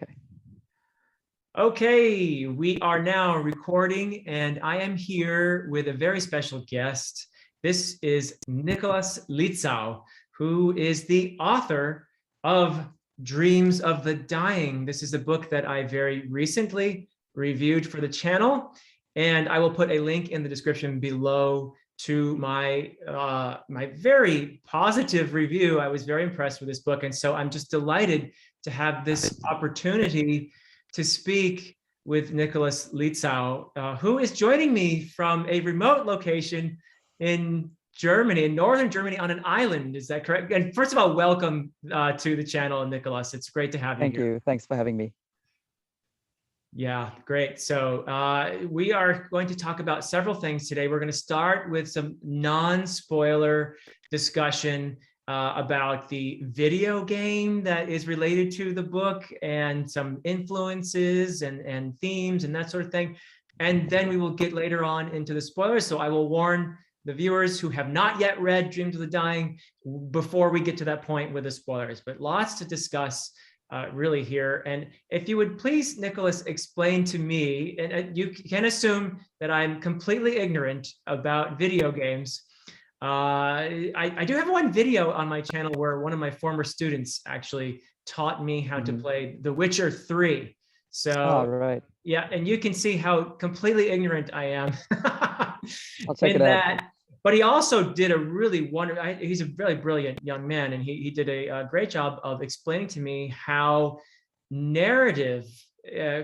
Okay. Okay, we are now recording, and I am here with a very special guest. This is Nicolas Lietzau, who is the author of Dreams of the Dying. This is a book that I very recently reviewed for the channel, and I will put a link in the description below to my very positive review. I was very impressed with this book, and so I'm just delighted to have this opportunity to speak with Nicolas Lietzau, who is joining me from a remote location in Germany, in northern Germany, on an island. Is that correct? And first of all, welcome to the channel, Nicolas. It's great to have you here. Thank you. Thanks for having me. Yeah, great. So we are going to talk about several things today. We're going to start with some non-spoiler discussion about the video game that is related to the book and some influences and themes and that sort of thing. And then we will get later on into the spoilers. So I will warn the viewers who have not yet read Dreams of the Dying before we get to that point with the spoilers, but lots to discuss really here. And if you would please, Nicolas, explain to me, and you can assume that I'm completely ignorant about video games. I do have one video on my channel where one of my former students actually taught me how to play The Witcher 3. So, right. yeah, and you can see how completely ignorant I am. I'll check it out. But he also did a really wonderful, he's a really brilliant young man, and he did a great job of explaining to me how narrative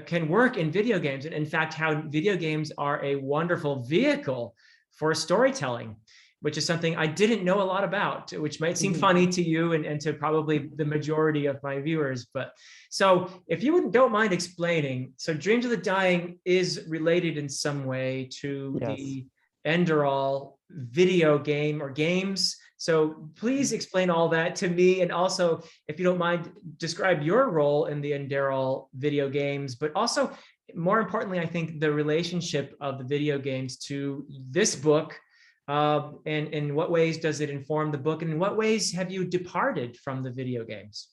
can work in video games. And in fact, how video games are a wonderful vehicle for storytelling, which is something I didn't know a lot about, which might seem funny to you and to probably the majority of my viewers. But so if you don't mind explaining, so Dreams of the Dying is related in some way to the Enderal video game or games. So please explain all that to me. And also, if you don't mind, describe your role in the Enderal video games, but also more importantly, I think the relationship of the video games to this book. And in what ways does it inform the book? And in what ways have you departed from the video games?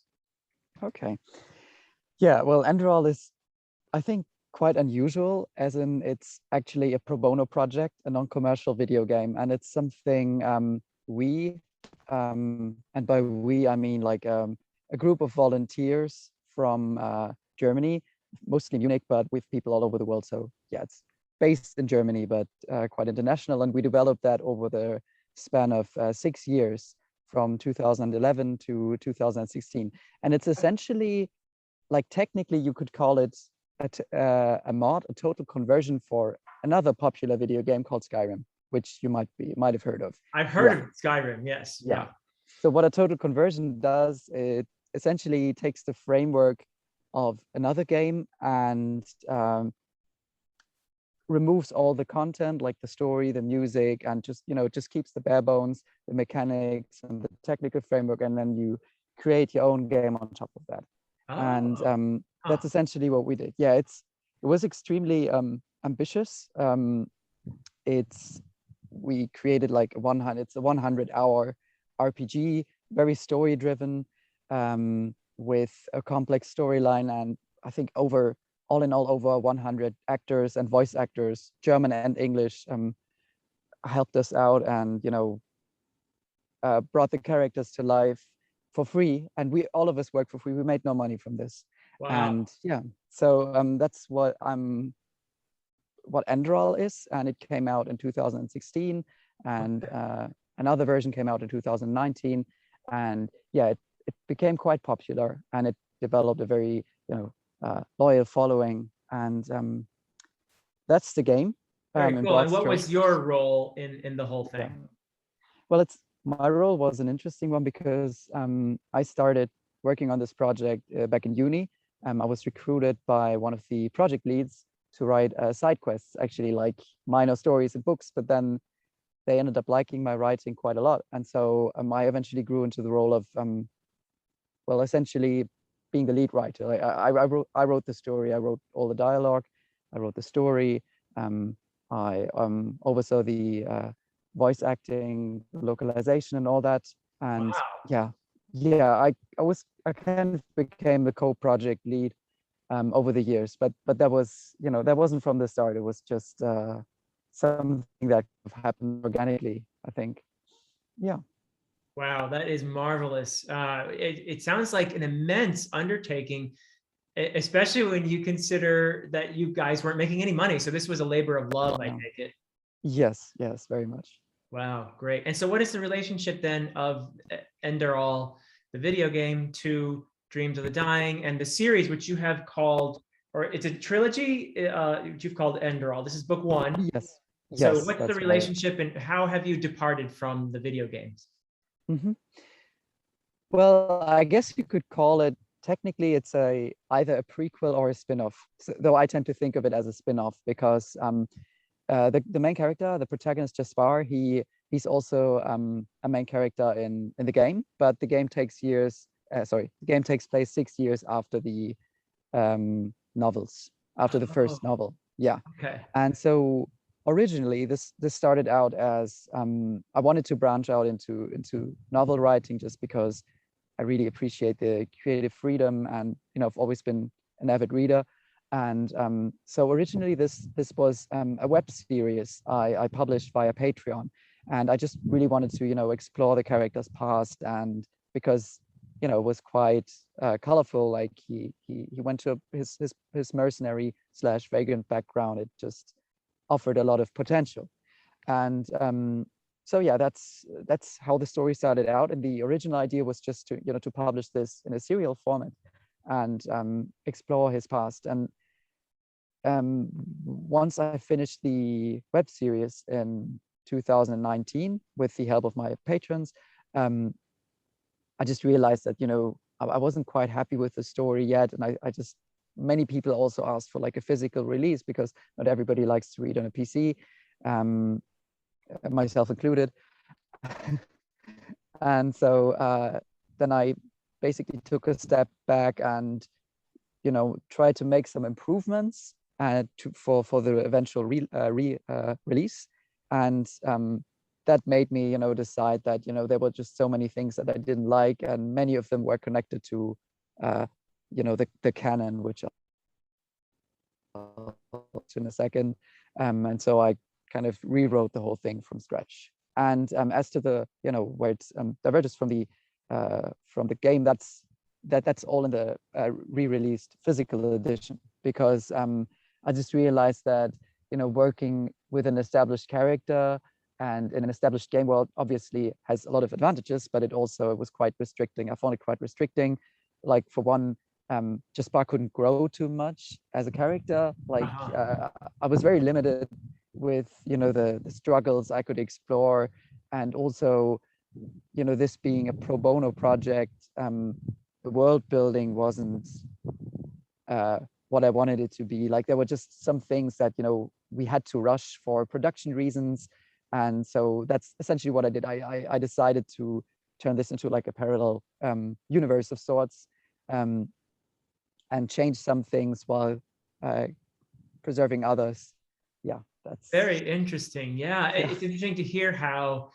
Okay. Yeah, well, Enderal is, I think, quite unusual, as in it's actually a pro bono project, a non-commercial video game. And it's something and by we, I mean like a group of volunteers from Germany, mostly Munich, but with people all over the world. So yeah, it's based in Germany, but quite international. And we developed that over the span of 6 years, from 2011 to 2016. And it's essentially, like, technically you could call it a mod, a total conversion for another popular video game called Skyrim, which you might have heard of. I've heard of Skyrim, yes. Yeah. So what a total conversion does, it essentially takes the framework of another game and removes all the content, like the story, the music, and just keeps the bare bones, the mechanics and the technical framework, and then you create your own game on top of that. And that's essentially what we did. Yeah, it was extremely ambitious. We created like it's a 100-hour RPG, very story driven, with a complex storyline, and I think all in all over 100 actors and voice actors, German and English, helped us out and brought the characters to life for free. And all of us worked for free. We made no money from this. Wow. And yeah, so that's what Enderal is, and it came out in 2016, and another version came out in 2019, and yeah, it became quite popular, and it developed a very loyal following, and that's the game. Very cool. And what was your role in the whole thing? Yeah. Well, my role was an interesting one because I started working on this project back in uni. I was recruited by one of the project leads to write side quests, actually like minor stories and books, but then they ended up liking my writing quite a lot. And so I eventually grew into the role of, essentially being the lead writer. I wrote the story, I wrote all the dialogue, I wrote the story, I oversaw the voice acting, localization and all that. And wow. I kind of became the co-project lead, over the years. But that was, that wasn't from the start. It was just something that happened organically, I think. Yeah. Wow, that is marvelous. It sounds like an immense undertaking, especially when you consider that you guys weren't making any money. So this was a labor of love, I Yeah. take it. Yes, very much. Wow, great. And so what is the relationship then of Enderal, the video game, to Dreams of the Dying and the series, which you have called, or it's a trilogy, which you've called Enderal. This is book one. Yes. So Yes, what's the that's right. relationship and how have you departed from the video games? Well, I guess you could call it, technically it's either a prequel or a spin-off. So, though I tend to think of it as a spin-off because the main character, the protagonist Jaspar, he's also a main character in the game, but the game takes the game takes place 6 years after the novels, after the first Oh, novel. Yeah. okay. And so originally this started out as I wanted to branch out into novel writing just because I really appreciate the creative freedom, and I've always been an avid reader. And so originally this was a web series I published via Patreon, and I just really wanted to explore the character's past, and because it was quite colorful. Like he went to his mercenary / vagrant background. It just offered a lot of potential, and so yeah, that's how the story started out. And the original idea was just to publish this in a serial format and explore his past. And once I finished the web series in 2019 with the help of my patrons, I just realized that I wasn't quite happy with the story yet, and I just, many people also asked for like a physical release because not everybody likes to read on a PC, myself included. And so then I basically took a step back and tried to make some improvements for the eventual release. And that made me decide that there were just so many things that I didn't like, and many of them were connected to the canon, which I'll in a second. And so I kind of rewrote the whole thing from scratch. And as to the where it diverges from the game, that's all in the re-released physical edition, because I just realized that working with an established character and in an established game world obviously has a lot of advantages, but it was quite restricting. I found it quite restricting. Like, for one, Jaspar couldn't grow too much as a character. Like, I was very limited with the struggles I could explore, and also this being a pro bono project, the world building wasn't what I wanted it to be. Like, there were just some things that we had to rush for production reasons, and so that's essentially what I did. I decided to turn this into like a parallel universe of sorts, and change some things while preserving others. Yeah, that's very interesting. Yeah, it's interesting to hear how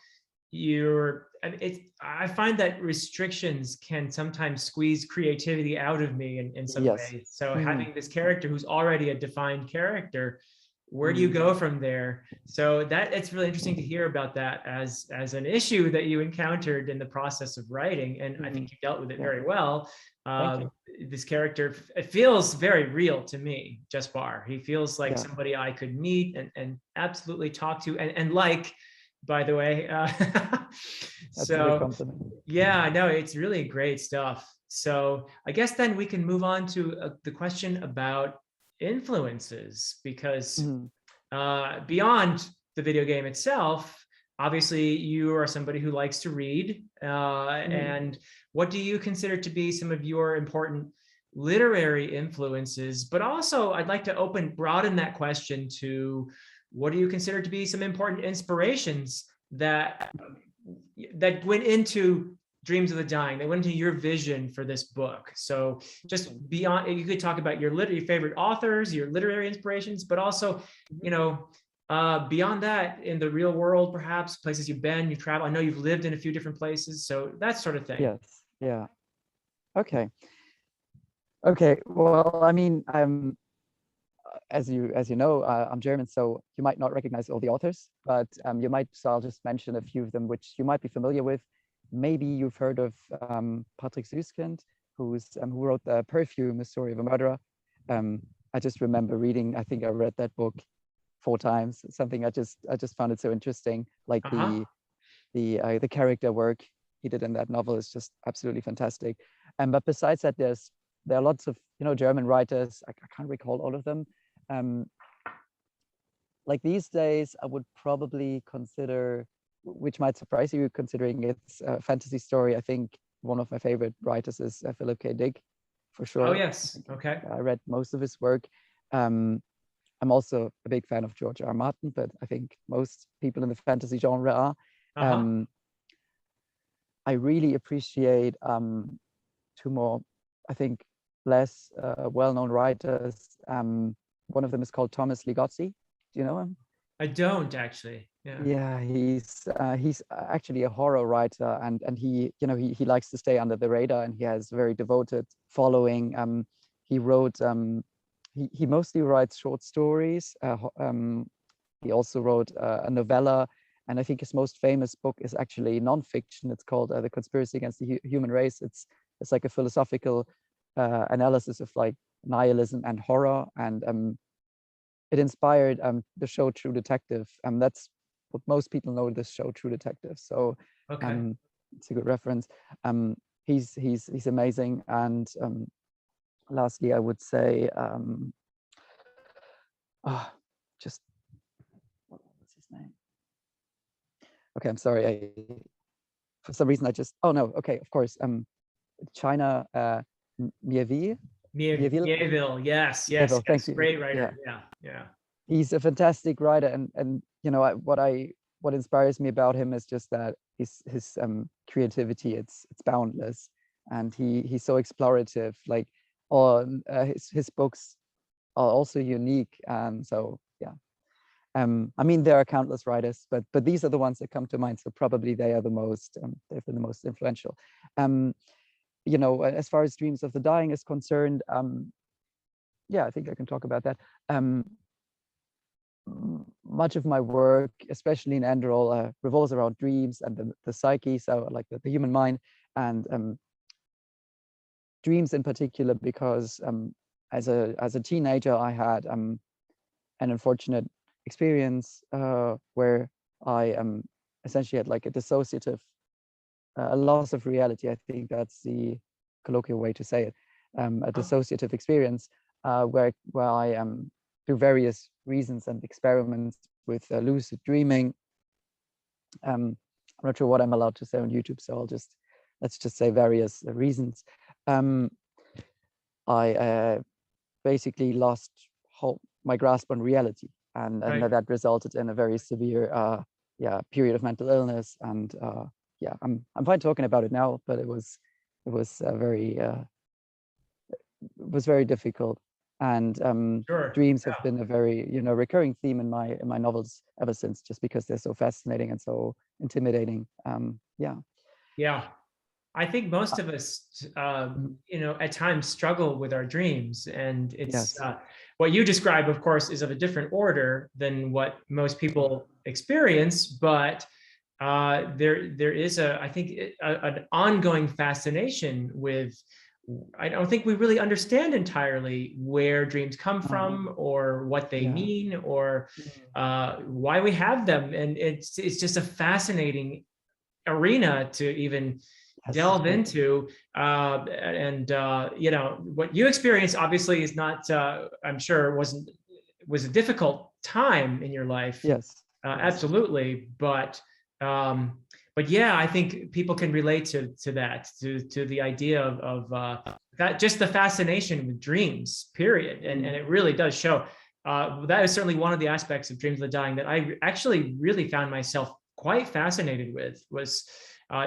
I find that restrictions can sometimes squeeze creativity out of me in some ways. So having this character who's already a defined character, where do you go from there? So it's really interesting to hear about that as an issue that you encountered in the process of writing, and I think you dealt with it very well. This character, it feels very real to me, Jaspar. He feels like somebody I could meet and absolutely talk to and like, by the way. So yeah, no, it's really great stuff. So I guess then we can move on to the question about influences, because beyond the video game itself, obviously you are somebody who likes to read, and what do you consider to be some of your important literary influences? But also I'd like to broaden that question to, what do you consider to be some important inspirations that went into Dreams of the Dying, that went into your vision for this book? So just beyond, you could talk about your favorite authors, your literary inspirations, but also, beyond that, in the real world, perhaps places you've been, you travel. I know you've lived in a few different places, so that sort of thing. Yes. Yeah. Okay. Okay, well, I mean, as you know, I'm German, so you might not recognize all the authors, but you might. So I'll just mention a few of them, which you might be familiar with. Maybe you've heard of Patrick Suskind, who wrote the Perfume: A Story of a Murderer. I just remember reading. I think I read that book 4 times. Something I just found it so interesting. Like Uh-huh. the character work he did in that novel is just absolutely fantastic. But besides that, there are lots of German writers. I can't recall all of them. Um, like these days, I would probably consider, which might surprise you, considering it's a fantasy story. I think one of my favorite writers is Philip K. Dick, for Oh, sure. I yes. think Okay. I read most of his work. Um, I'm also a big fan of George R. R. Martin, but I think most people in the fantasy genre are. Uh-huh. Um, I really appreciate two more, I think, less well-known writers. One of them is called Thomas Legotcy. Do you know him? I don't actually. Yeah. Yeah, he's actually a horror writer, and he likes to stay under the radar, and he has a very devoted following. He wrote he mostly writes short stories. He also wrote a novella, and I think his most famous book is actually nonfiction. It's called The Conspiracy Against the Human Race. It's like a philosophical analysis of like nihilism and horror, and it inspired the show True Detective. That's what most people know this show, True Detective. So Okay. um, it's a good reference. Um, he's amazing. And lastly, I would say ah, just what was his name? Okay, I'm sorry. For some reason I just no. Okay, of course. China Mieville. Mieville. Mieville. Yes. Yes. Mieville. Thank Yes. you. Great Yeah, writer. Yeah. Yeah. he's a fantastic writer, and what inspires me about him is just that his creativity, it's boundless, and he's so explorative. Like on his books are also unique, and so yeah. I mean, there are countless writers, but these are the ones that come to mind. So probably they are the most they've been the most influential. Um, as far as Dreams of the Dying is concerned, yeah, I think I can talk about that. Much of my work, especially in Enderal, revolves around dreams and the psyche, so like the human mind, and dreams in particular, because as a teenager, I had an unfortunate experience where I essentially had like a dissociative, a loss of reality. I think that's the colloquial way to say it. A Oh, dissociative experience where I through various reasons and experiments with lucid dreaming. I'm not sure what I'm allowed to say on YouTube, so let's just say various reasons. Um, I basically lost my grasp on reality, and right. that resulted in a very severe period of mental illness. And yeah, I'm fine talking about it now, but it was very difficult. And Sure. dreams have Yeah. been a very recurring theme in my novels ever since, just because they're so fascinating and so intimidating. Yeah. Yeah. I think most Uh, of us, mhm. at times struggle with our dreams, and it's Yes, what you describe, of course, is of a different order than what most sure. people experience. But there is I think, an ongoing fascination with. I don't think we really understand entirely where dreams come Uh, from, or what they yeah. mean, or Mm. why we have them, and it's just a fascinating arena to even Yes, delve into. And what you experienced obviously is not, I'm sure was a difficult time in your life, yes, yes. absolutely. But yeah, I think people can relate to that, to the idea of that, just the fascination with dreams, period. And Mm. it really does show. That is certainly one of the aspects of Dreams of the Dying that I actually really found myself quite fascinated with. Was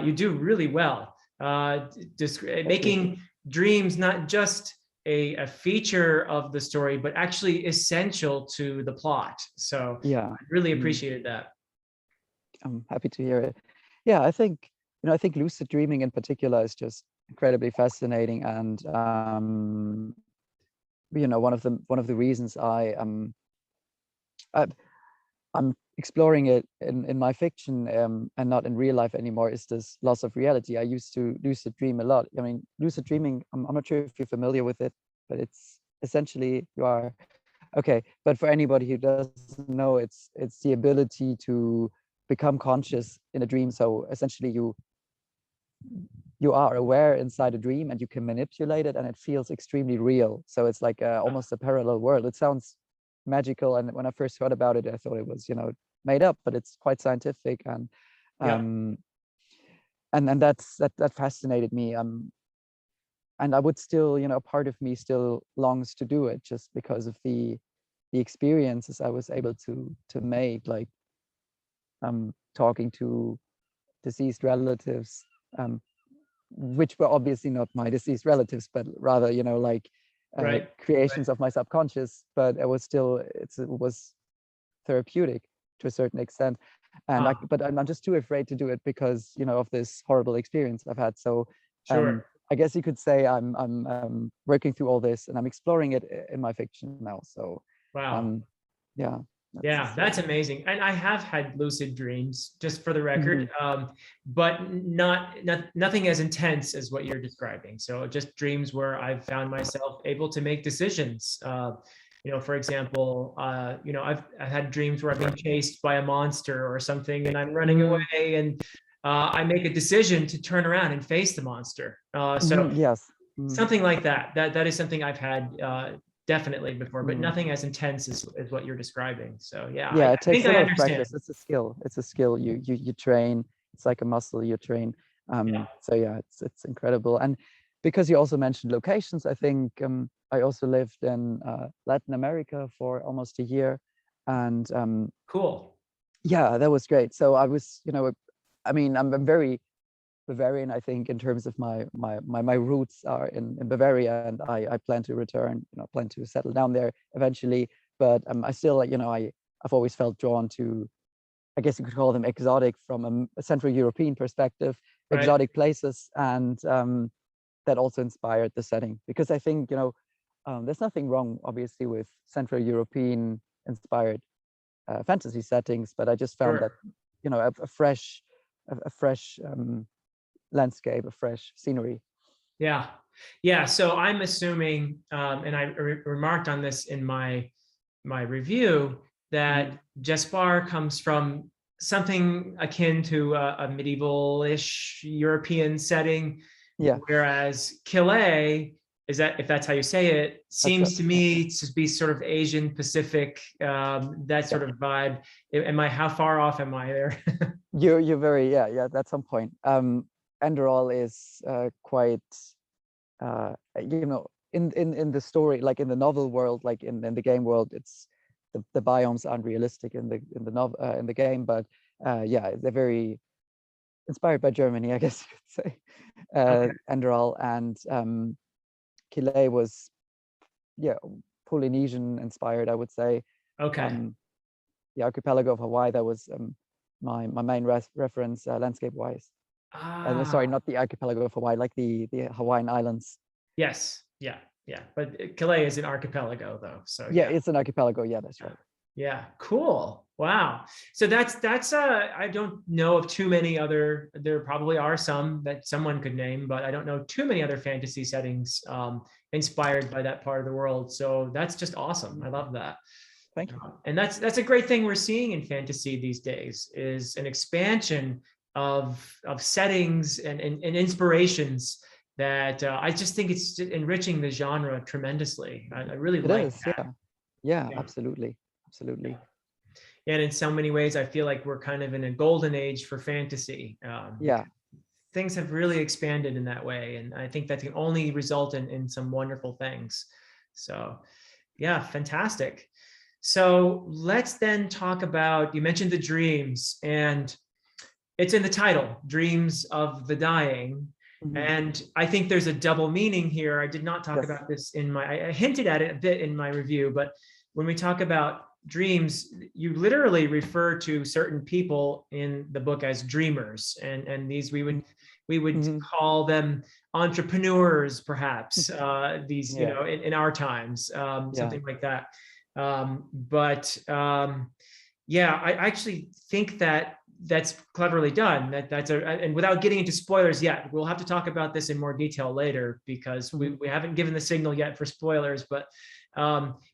you do really well, Thank you. making dreams not just a feature of the story, but actually essential to the plot. So Yeah. I really Mm. appreciated that. I'm happy to hear it. Yeah, I think lucid dreaming in particular is just incredibly fascinating. And one of the reasons I'm exploring it in my fiction, and not in real life anymore, is this loss of reality. I used to lucid dream a lot. I mean, lucid dreaming, I'm not sure if you're familiar with it, but it's essentially you are okay. But for anybody who doesn't know, it's the ability to become conscious in a dream. So essentially you are aware inside a dream and you can manipulate it, and it feels extremely real. So it's like almost a parallel world. It sounds magical, and when I first heard about it, I thought it was made up, but it's quite scientific. And Yeah. and that fascinated me. And I would still, a part of me still longs to do it, just because of the experiences I was able to make, like talking to deceased relatives, which were obviously not my deceased relatives, but rather, like Right. creations of my subconscious. But it was still, it was therapeutic to a certain extent. And but I'm just too afraid to do it because, of this horrible experience I've had. So Sure. I guess you could say I'm working through all this, and I'm exploring it in my fiction now. So Wow. yeah. Yeah, that's amazing. And I have had lucid dreams, just for the record, Mhm. but nothing as intense as what you're describing. So just dreams where I've found myself able to make decisions. For example, I've had dreams where I've been chased by a monster or something, and I'm running Mm, away, and I make a decision to turn around and face the monster. So yes. something like that. That is something I've had definitely before, but Mm. nothing as intense as what you're describing. So yeah, I Yeah, it think takes a I lot of understand. practice. It's a skill. It's a skill you train. It's like a muscle you train. Yeah. So yeah, it's incredible. And because you also mentioned locations, I think I also lived in Latin America for almost a year, and Cool. yeah, that was great. So I was, I mean, I'm very Bavarian, I think, in terms of my roots are in Bavaria, and I plan to return, plan to settle down there eventually. But I still, I've always felt drawn to, I guess you could call them exotic from a Central European perspective, Right. exotic places, and that also inspired the setting. Because I think, there's nothing wrong, obviously, with Central European inspired fantasy settings, but I just found that, Sure. a fresh, a fresh landscape, a fresh scenery. Yeah. Yeah. So I'm assuming, and I remarked on this in my review, Mhm. that Jaspar comes from something akin to a medieval-ish European setting, Yeah, whereas Calais, is that, if that's how you say it, that's right. seems to Yeah, me to be sort of Asian Pacific, that yeah. sort of vibe. How far off am I there? You're very, yeah. That's some point. Enderal is quite in the story, like in the novel world, like in the game world, it's the biomes aren't realistic in the novel in the game, but yeah, they're very inspired by Germany, I guess you could say. Okay. Enderal and Calais was, yeah, Polynesian inspired, I would say. Okay. Um, the archipelago of Hawaii, that was my main reference landscape wise. Sorry, Ah, not the archipelago of Hawaii, like the Hawaiian Islands. yes. Yeah. Yeah. But Calais is an archipelago though. So Yeah, yeah. it's an archipelago. Yeah, that's Yeah. right. Yeah, cool. Wow. So that's I don't know of too many other, there probably are some that someone could name, but I don't know too many other fantasy settings inspired by that part of the world. So that's just awesome. I love that. Thank you. And that's a great thing we're seeing in fantasy these days, is an expansion of settings and inspirations that I just think it's enriching the genre tremendously. I really It like is. that. Yeah. Yeah, Yeah. absolutely. Absolutely. And in so many ways, I feel like we're kind of in a golden age for fantasy, Yeah. because things have really expanded in that way. And I think that can only result in some wonderful things. So yeah, fantastic. So let's then talk about, you mentioned the dreams, and it's in the title, Dreams of the Dying. Mhm. And I think there's a double meaning here. I did not talk Yes. about this I hinted at it a bit in my review, but when we talk about dreams, you literally refer to certain people in the book as dreamers. And these we would Mhm. call them entrepreneurs, perhaps, these, Yeah. in our times, Yeah. something like that. Yeah, I actually think that that's cleverly done. And without getting into spoilers yet, we'll have to talk about this in more detail later, because we haven't given the signal yet for spoilers, but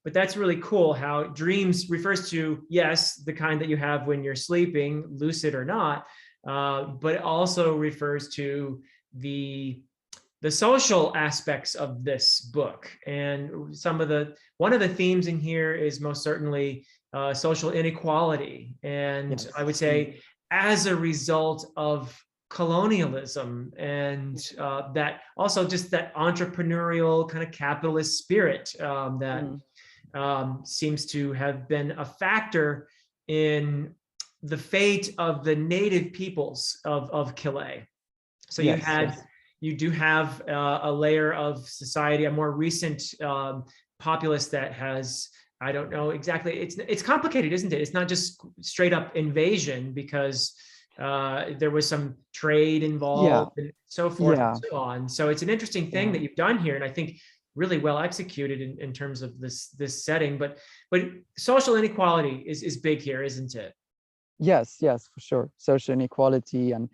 that's really cool how dreams refers to, yes, the kind that you have when you're sleeping, lucid or not, but it also refers to the social aspects of this book. And one of the themes in here is most certainly social inequality. And Yes. I would say, as a result of colonialism, and that also just that entrepreneurial kind of capitalist spirit that seems to have been a factor in the fate of the native peoples of Chile. So you do have a layer of society, a more recent populace that has, I don't know exactly, it's complicated, isn't it? It's not just straight up invasion, because there was some trade involved and so forth and so on. So it's an interesting thing that you've done here, and I think really well executed in terms of this setting. But social inequality is big here, isn't it? Yes, for sure. Social inequality and,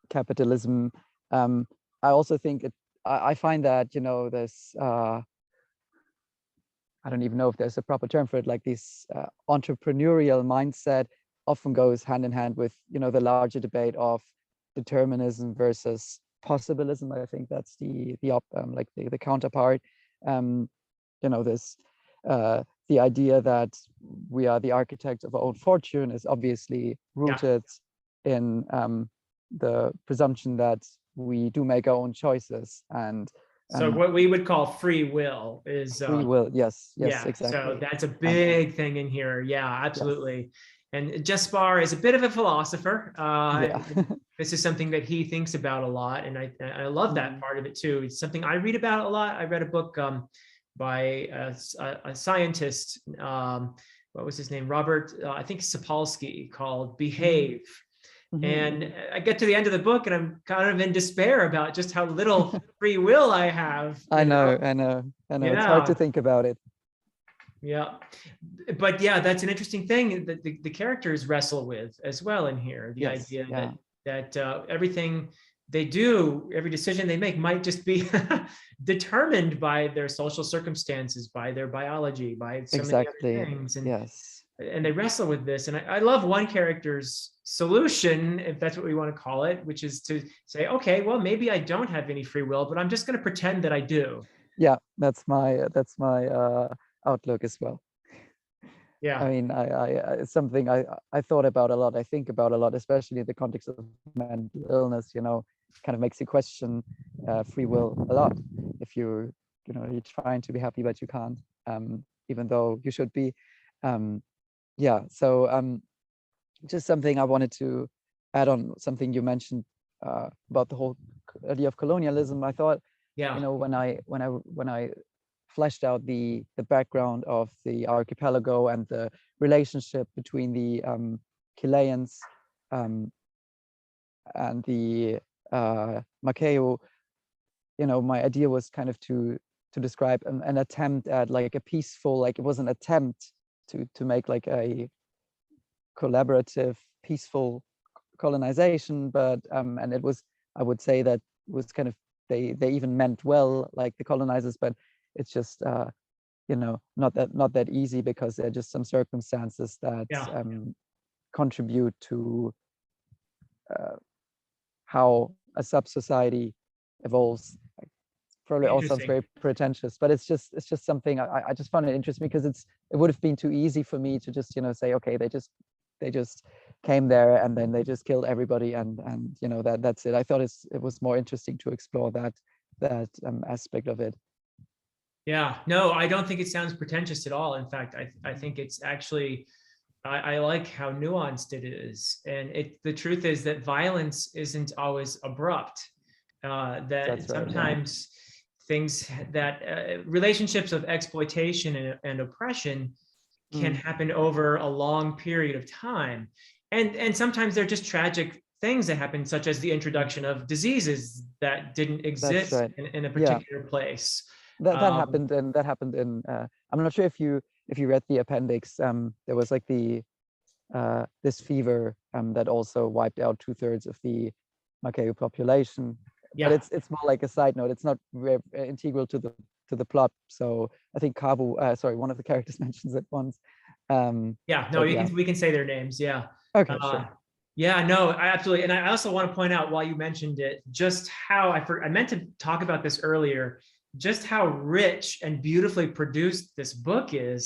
capitalism. I also think I find that, there's, I don't even know if there's a proper term for it, like this entrepreneurial mindset often goes hand in hand with, the larger debate of determinism versus possibilism. I think that's the counterpart. This the idea that we are the architects of our own fortune is obviously rooted in the presumption that we do make our own choices. And so what we would call free will is free will. Yes, exactly. So that's a big thing in here. Yeah, absolutely. Yes. And Jaspar is a bit of a philosopher. This is something that he thinks about a lot, and I love that part of it too. It's something I read about a lot. I read a book by a scientist. What was his name? Robert, I think Sapolsky, called Behave. And I get to the end of the book and I'm kind of in despair about just how little free will I have. I know. It's hard to think about it. Yeah. But yeah, that's an interesting thing that the characters wrestle with as well in here. The idea that everything they do, every decision they make might just be determined by their social circumstances, by their biology, by so many other things. And they wrestle with this. And I love one character's solution, if that's what we want to call it, which is to say, okay, well, maybe I don't have any free will, but I'm just going to pretend that I do. Yeah, that's my outlook as well. Yeah. I mean, it's something I thought about a lot. I think about a lot, especially in the context of mental illness, kind of makes you question free will a lot. If you're trying to be happy, but you can't, even though you should be. So just something I wanted to add on, something you mentioned about the whole idea of colonialism. I thought, when I fleshed out the background of the archipelago and the relationship between the Chileans and the Macao, my idea was kind of to describe an attempt at like a peaceful, like it was an attempt to make like a collaborative, peaceful colonization, but and it was, I would say that was kind of, they even meant well, like the colonizers, but it's just not that easy, because there are just some circumstances that contribute to how a sub-society evolves. Probably all sounds very pretentious, but it's just something I just found it interesting, because it would have been too easy for me to just say, okay, they just came there and then they just killed everybody and that's it. I thought it was more interesting to explore that aspect of it. Yeah, no, I don't think it sounds pretentious at all. In fact, I think it's actually, I like how nuanced it is. And the truth is that violence isn't always abrupt. That sometimes things that relationships of exploitation and oppression can happen over a long period of time. And sometimes they're just tragic things that happened, such as the introduction of diseases that didn't That's exist right. in a Yeah, particular place. that happened, and that happened in. I'm not sure if you read the appendix. There was like this fever that also wiped out 2/3 of the Macau population. But Yeah. it's more like a side note. It's not integral to the plot. So I think Kabu, sorry, one of the characters mentions it once. Yeah, no, But yeah, we can say their names. Yeah. okay, Uh, sure. yeah, no, absolutely. And I also want to point out, while you mentioned it, just how I meant to talk about this earlier, just how rich and beautifully produced this book is.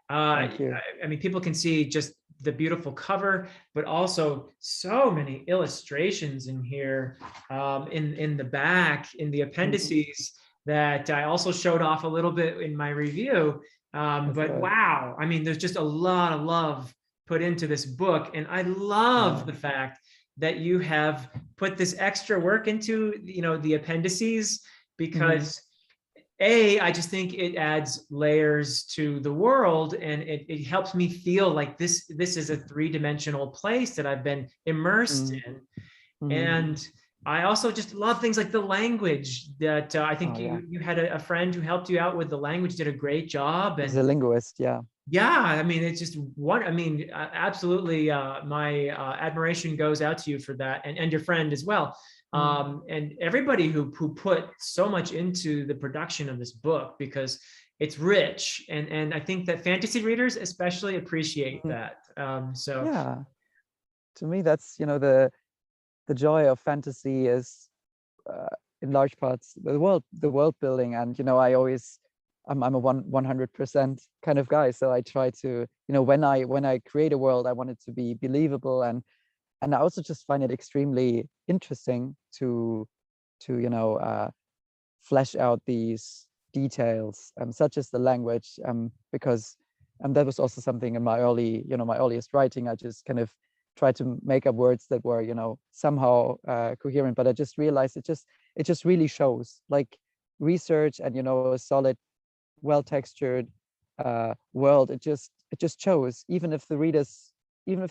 Thank you. I mean, people can see just the beautiful cover, but also so many illustrations in here, in the back, in the appendices, that I also showed off a little bit in my review. But Good. wow, I mean, there's just a lot of love put into this book, and I love the fact that you have put this extra work into, the appendices, because I just think it adds layers to the world, and it helps me feel like this is a three-dimensional place that I've been immersed in. And I also just love things like the language that I think you had a friend who helped you out with the language, did a great job. He's And a linguist, yeah. yeah, I mean, it's just one. I mean, absolutely. My admiration goes out to you for that, and your friend as well, and everybody who put so much into the production of this book, because it's rich, and I think that fantasy readers especially appreciate that. So yeah, to me, that's the joy of fantasy is in large parts the world building, and I'm a 100% kind of guy, so I try to when I create a world, I want it to be believable, and I also just find it extremely interesting to flesh out these details, such as the language, because that was also something in my earliest writing. I just kind of tried to make up words that were somehow coherent, but I just realized it just really shows, like, research and a solid, well textured world. It just shows, even if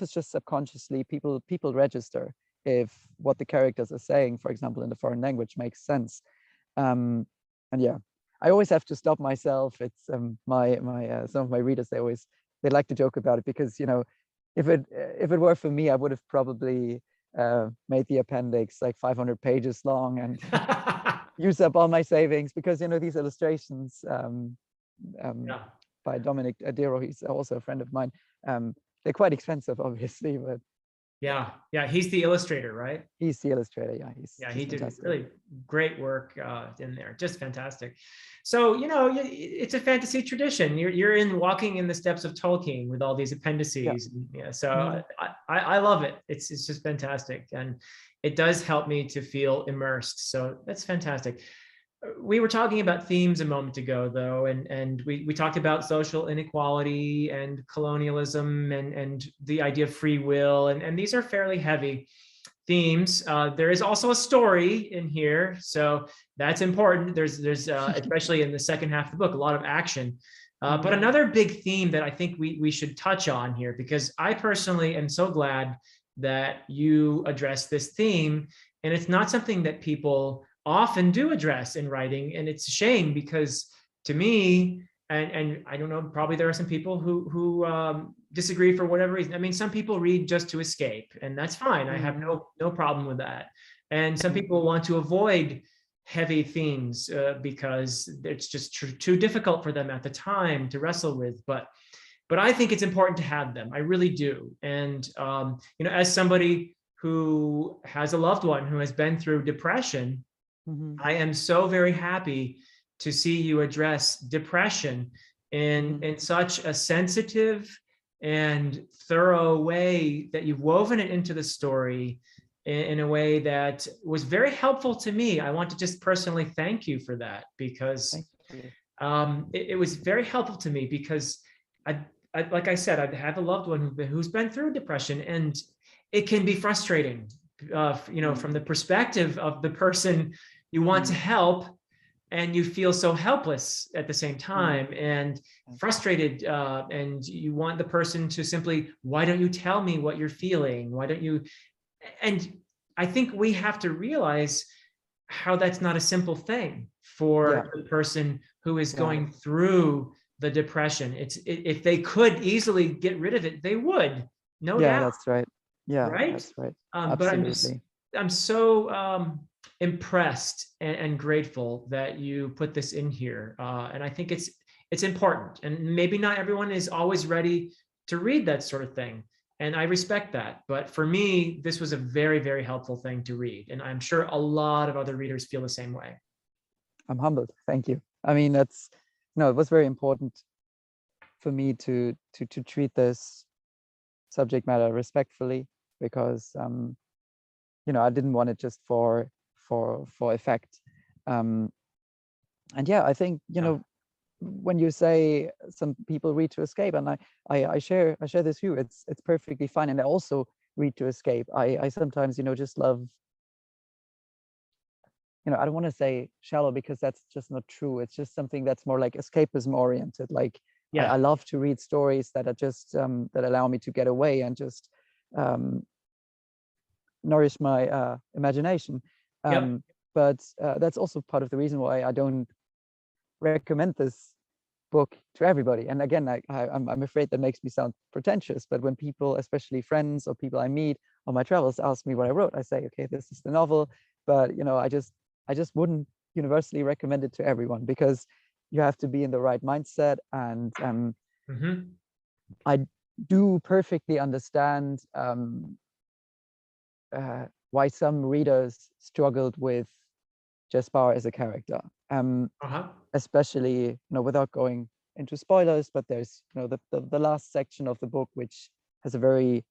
it's just subconsciously, people register if what the characters are saying, for example, in the foreign language, makes sense. And yeah, I always have to stop myself. It's my some of my readers, they like to joke about it, because if it were for me, I would have probably made the appendix like 500 pages long and use up all my savings, because these illustrations by Dominic Adiro, he's also a friend of mine. They're quite expensive, obviously, but yeah, he's the illustrator, right? he's the illustrator. Yeah, he did fantastic. really great work in there, just fantastic. So it's a fantasy tradition. You're walking in the steps of Tolkien with all these appendices. Yeah. So I love it. It's just fantastic, and it does help me to feel immersed. So that's fantastic. We were talking about themes a moment ago, though, and we talked about social inequality and colonialism and the idea of free will, and these are fairly heavy themes. There is also a story in here, so that's important. There's especially in the second half of the book, a lot of action. But another big theme that I think we should touch on here, because I personally am so glad that you address this theme, and it's not something that people often do address in writing, and it's a shame, because to me, and I don't know, probably there are some people who disagree for whatever reason. I mean, some people read just to escape, and that's fine. I have no problem with that. And some people want to avoid heavy themes because it's just too difficult for them at the time to wrestle with. But I think it's important to have them. I really do. And as somebody who has a loved one who has been through depression, I am so very happy to see you address depression in such a sensitive and thorough way, that you've woven it into the story in a way that was very helpful to me. I want to just personally thank you for that, because it was very helpful to me, because I like I said, I have a loved one who's been through depression, and it can be frustrating, from the perspective of the person you want to help, and you feel so helpless at the same time, and frustrated, and you want the person to simply, why don't you tell me what you're feeling? Why don't you? And I think we have to realize how that's not a simple thing for the person who is going through the depression. If they could easily get rid of it, they would, no doubt. That's right. Right? That's right. But Absolutely. I'm so impressed and grateful that you put this in here. And I think it's important. And maybe not everyone is always ready to read that sort of thing. And I respect that. But for me, this was a very, very helpful thing to read. And I'm sure a lot of other readers feel the same way. I'm humbled. Thank you. I mean, it was very important for me to treat this subject matter respectfully, because I didn't want it just for effect. And I think when you say some people read to escape, and I share this view, it's perfectly fine. And I also read to escape. I sometimes just love, I don't want to say shallow, because that's just not true. It's just something that's more like escapism oriented. Like I love to read stories that are just that allow me to get away and just nourish my imagination. But that's also part of the reason why I don't recommend this book to everybody. And again, I'm afraid that makes me sound pretentious, but when people, especially friends or people I meet on my travels, ask me what I wrote, I say, okay, this is the novel, but I just wouldn't universally recommend it to everyone, because you have to be in the right mindset. And I do perfectly understand why some readers struggled with Jaspar as a character, especially without going into spoilers. But there's the last section of the book, which has a very,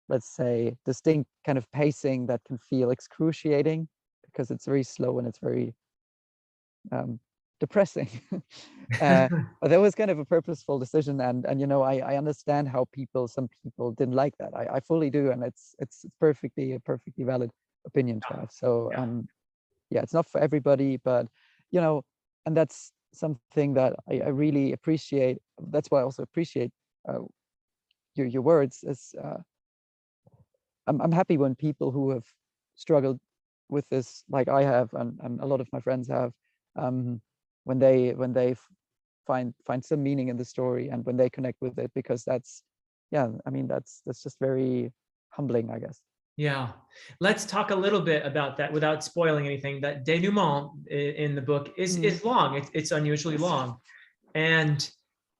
let's say, distinct kind of pacing that can feel excruciating, because it's very slow and it's very depressing. But that was kind of a purposeful decision, and I understand how some people didn't like that. I fully do, and it's a perfectly valid opinion to have. So it's not for everybody, but and that's something that I really appreciate. That's why I also appreciate your words. Is I'm happy when people who have struggled with this, like I have, and a lot of my friends have, when they find some meaning in the story, and when they connect with it, because that's just very humbling, I guess. Yeah, let's talk a little bit about that without spoiling anything. That denouement in the book is long. It's unusually long, and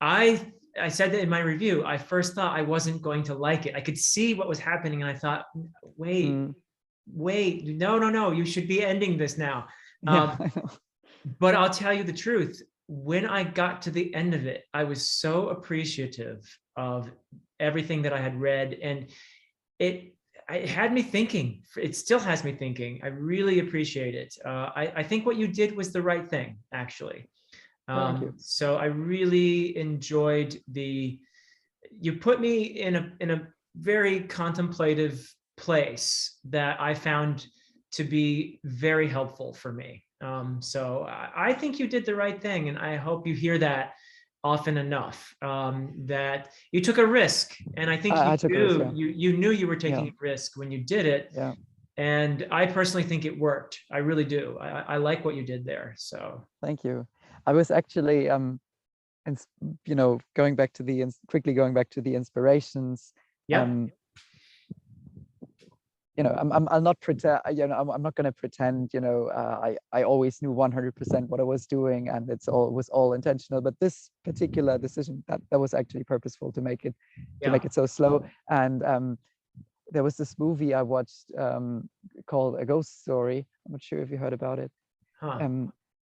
I said that in my review. I first thought I wasn't going to like it. I could see what was happening, and I thought, wait, no, you should be ending this now. But I'll tell you the truth. When I got to the end of it, I was so appreciative of everything that I had read, and it had me thinking. It still has me thinking. I really appreciate it. I think what you did was the right thing, actually. Thank you. So I really enjoyed you put me in a very contemplative place that I found to be very helpful for me. So I think you did the right thing, and I hope you hear that often enough, that you took a risk. And I think you knew you were taking a risk when you did it. And I personally think it worked. I really do. I like what you did there. So thank you. I was actually going back to the inspirations. I'm not pretend. I'm not going to pretend. I always knew 100% what I was doing, and was all intentional. But this particular decision, that was actually purposeful, to make it so slow. And there was this movie I watched called A Ghost Story. I'm not sure if you heard about it.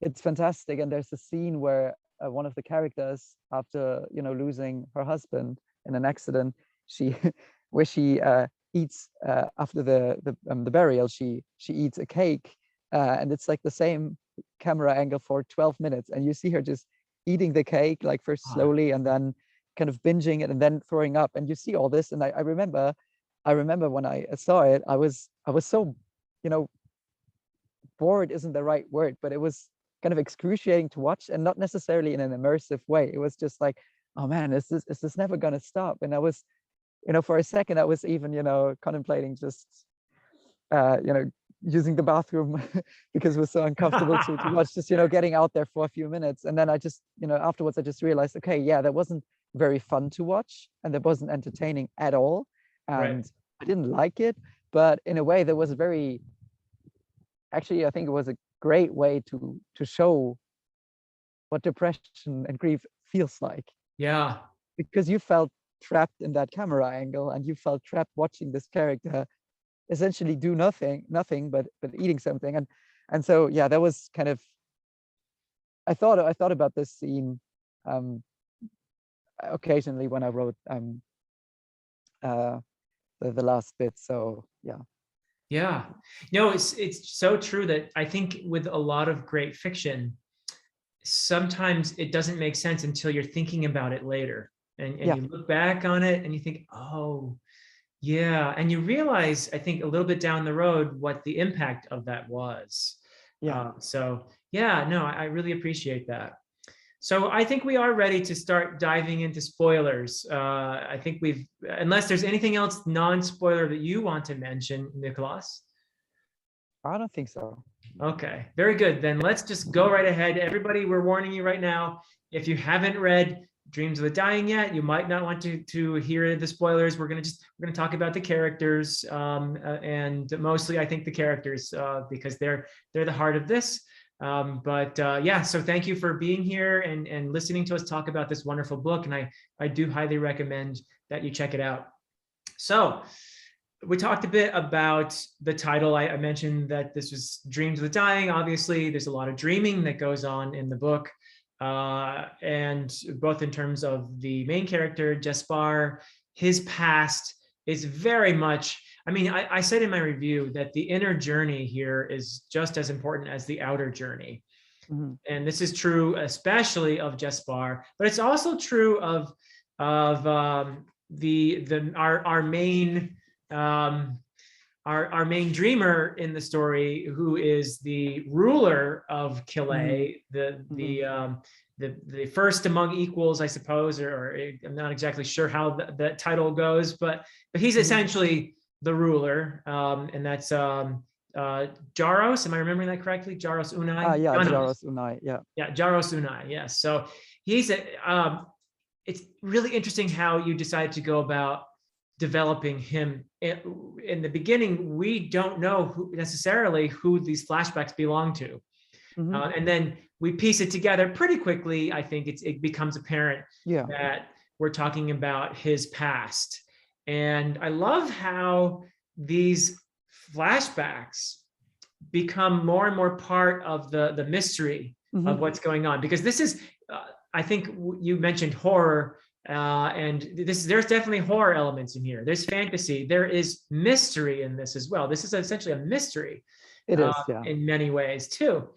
It's fantastic, and there's a scene where one of the characters, after losing her husband in an accident, she eats after the burial, she eats a cake, and it's like the same camera angle for 12 minutes, and you see her just eating the cake, like first slowly and then kind of binging it and then throwing up, and you see all this. And I remember when I saw it, I was so bored isn't the right word, but it was kind of excruciating to watch, and not necessarily in an immersive way. It was just like, oh man, is this never gonna stop? And I was for a second, I was even, contemplating just using the bathroom because it was so uncomfortable to watch, just getting out there for a few minutes. And then I just afterwards I just realized, okay, yeah, that wasn't very fun to watch, and that wasn't entertaining at all, and Right. I didn't like it. But in a way, that was actually, I think it was a great way to show what depression and grief feels like, Yeah. because you felt trapped in that camera angle, and you felt trapped watching this character essentially do nothing but eating something. And so, yeah, that was kind of, I thought about this scene occasionally when I wrote the last bit. So yeah. Yeah. No, it's so true that I think with a lot of great fiction, sometimes it doesn't make sense until you're thinking about it later. And Yeah. you look back on it and you think, oh, yeah. And you realize, I think, a little bit down the road what the impact of that was. Yeah. So yeah, no, I really appreciate that. So I think we are ready to start diving into spoilers. I think unless there's anything else non-spoiler that you want to mention, Nicolas. I don't think so. Okay, very good. Then let's just go right ahead. Everybody, we're warning you right now. If you haven't read Dreams of the Dying yet, you might not want to hear the spoilers. We're gonna talk about the characters, and mostly I think the characters, because they're the heart of this. Yeah, so thank you for being here and listening to us talk about this wonderful book. And I do highly recommend that you check it out. So we talked a bit about the title. I mentioned that this was Dreams of the Dying. Obviously, there's a lot of dreaming that goes on in the book, and both in terms of the main character, Jespar, his past is very much, I mean, I said in my review that the inner journey here is just as important as the outer journey. Mm-hmm. And this is true especially of Jespar, but it's also true of our main our main dreamer in the story, who is the ruler of Kilay, the first among equals, I suppose, or I'm not exactly sure how that title goes, but he's essentially the ruler, and that's Jaros. Am I remembering that correctly? Jaros Unai. Yeah, Janos. Jaros Unai. Yeah. Yeah, Jaros Unai. Yes. So he's it's really interesting how you decide to go about developing him. In the beginning, we don't know necessarily who these flashbacks belong to. Mm-hmm. And then we piece it together pretty quickly. I think it becomes apparent that we're talking about his past. And I love how these flashbacks become more and more part of the mystery of what's going on. Because this is, I think you mentioned horror, and there's definitely horror elements in here. There's fantasy. There is mystery in this as well. This is essentially a mystery. It is, yeah. In many ways too.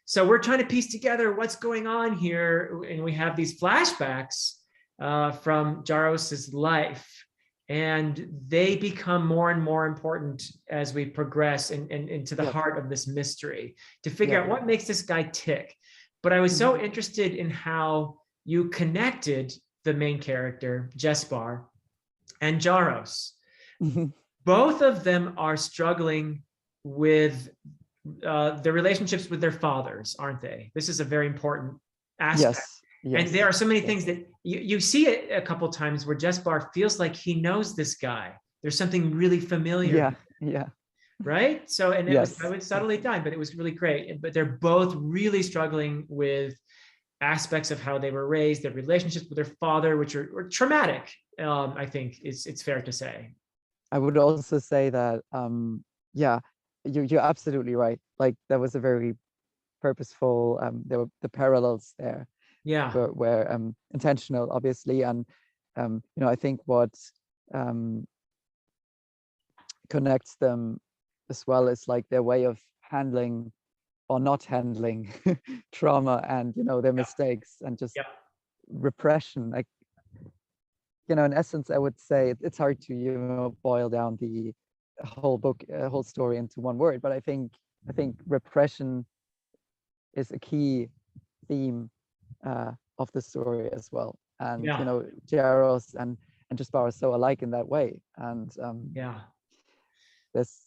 So we're trying to piece together what's going on here, and we have these flashbacks from Jaros's life, and they become more and more important as we progress into the heart of this mystery to figure out what makes this guy tick. But I was so interested in how you connected the main character, Jespar, and Jaros. Both of them are struggling with their relationships with their fathers, aren't they? This is a very important aspect. Yes. And there are so many things that you see it a couple times where Jespar feels like he knows this guy. There's something really familiar. Yeah. Right? So, and I would subtly done, but it was really great. But they're both really struggling with aspects of how they were raised, their relationships with their father, which are traumatic. I think it's fair to say. I would also say that, you're absolutely right. Like, there was a very purposeful, there were the parallels there. Yeah. Were intentional, obviously. And, I think what connects them as well is like their way of handling or not handling trauma and, their mistakes and just repression. Like, in essence, I would say it's hard to, boil down the whole book, whole story into one word, but I think repression is a key theme of the story as well. And Jaros and Jespar are so alike in that way. And there's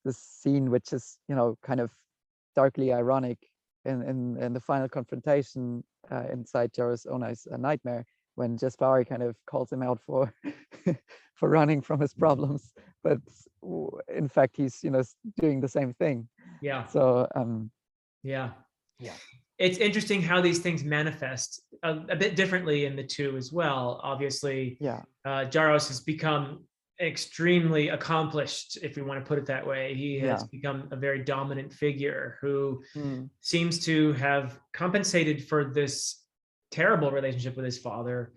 this scene which is, you know, kind of darkly ironic in the final confrontation inside Jarrah's own eyes, a nightmare, when Jaspari kind of calls him out for for running from his problems, but in fact he's, you know, doing the same thing. Yeah. So yeah. Yeah. It's interesting how these things manifest a bit differently in the two as well. Obviously, yeah, Jaros has become extremely accomplished, if we want to put it that way. He has become a very dominant figure who seems to have compensated for this terrible relationship with his father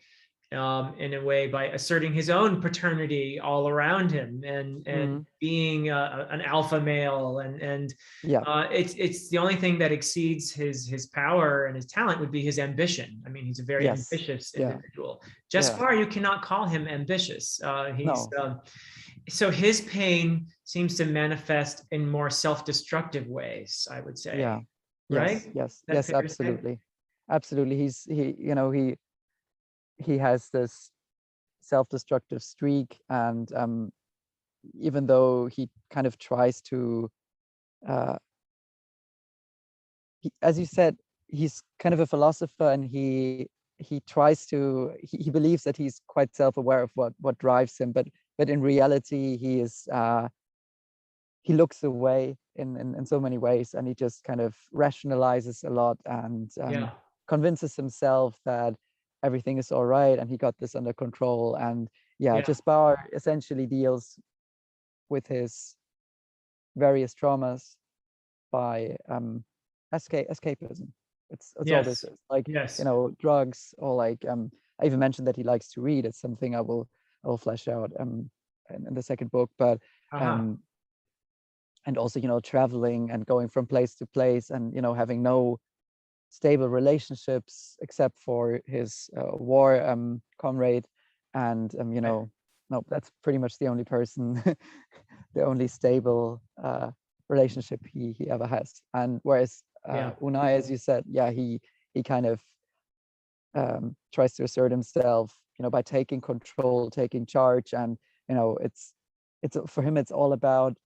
in a way by asserting his own paternity all around him and being an alpha male and it's the only thing that exceeds his power and his talent would be his ambition. I mean, he's a very ambitious individual. Jaspar, you cannot call him ambitious. So his pain seems to manifest in more self-destructive ways, I would say. Yeah. Right? Yes, absolutely. He has this self-destructive streak, and even though he kind of tries to as you said, he's kind of a philosopher, and he tries to he believes that he's quite self-aware of what drives him, but in reality he is he looks away in so many ways, and he just kind of rationalizes a lot and convinces himself that everything is all right and he got this under control. And Jaspar essentially deals with his various traumas by escapism. It's all this is, like, you know, drugs, or like I even mentioned that he likes to read. It's something I will flesh out in the second book, but and also, you know, traveling and going from place to place, and, you know, having no stable relationships except for his war comrade, and you know, no, that's pretty much the only person the only stable relationship he ever has. And whereas Unai, as you said, he kind of tries to assert himself, you know, by taking control, taking charge, and, you know, it's for him, it's all about